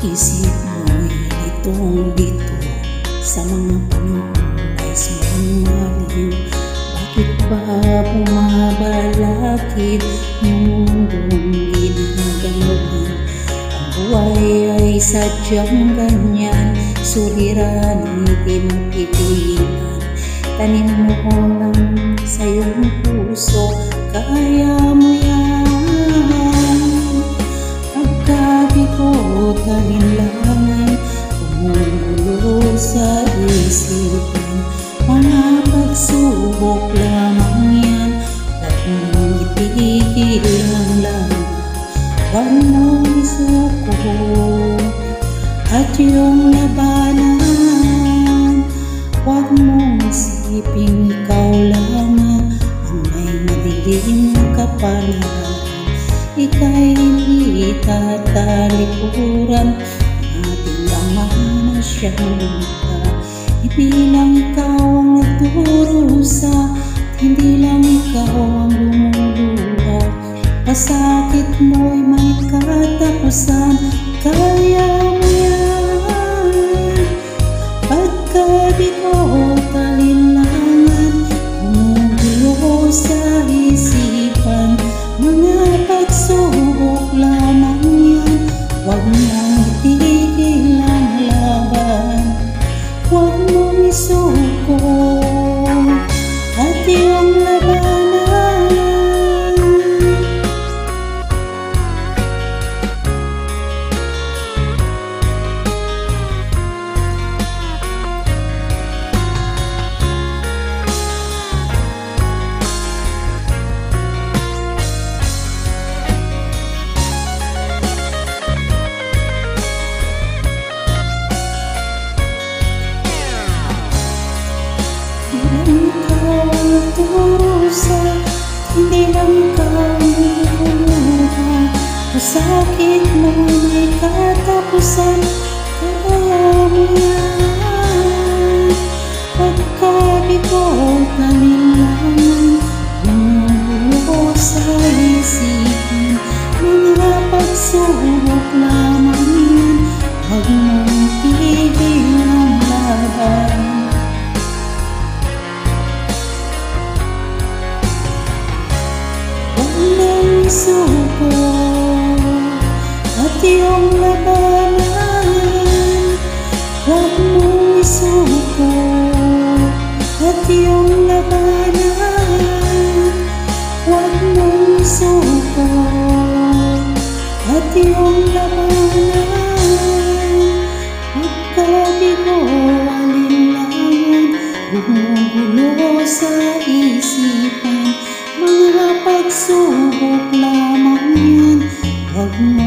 Isip mo'y litong-lito sa mga panahon ay maliw. Bakit ba bumabalakid yung mundong ginagaluhan? Ang buhay ay sadyang ganyan, suliranin di mapipilan. Tanim mo lang sa iyong puso, kaya mo yan. Pagkabigot, alinlangan, gumugulo sa isipan. Mga pagsubok lamang yan, huwag mong itigil ang laban. Huwag mong isuko at iyong labanan. Huwag mong isiping ikaw lamang ang may madilim na kapalaran. Ika'y hindi tatalikuran, ating Ama na siyang lumikha. Ibilang ikaw ang nagdurusa, hindi lang ikaw ang lumuluha. Pasakit mo'y may katapusan, kaya mo yan. Pagkabigot, alinlangan, gumugulo sa isipan. Mga pagsubok lamang yan, huwag mong itigil ang laban. Huwag mong isuko at iyong labanan. Hindi lang ikaw lumuluha. Masakit mo may katapusan, kaya mo yan. Pagkabigot, alinlangan, gumugulo sa isipan. Mga pagsubok lamang yan, huwag mong tigil ang laban. Isuko at iyong labanan. Huwag mong isuko at iyong labanan. Huwag mong isuko at iyong labanan. Pagkabigo, alinlangan, gumugulo sa isipan. Mga pagsubok lamang yan, huwag mo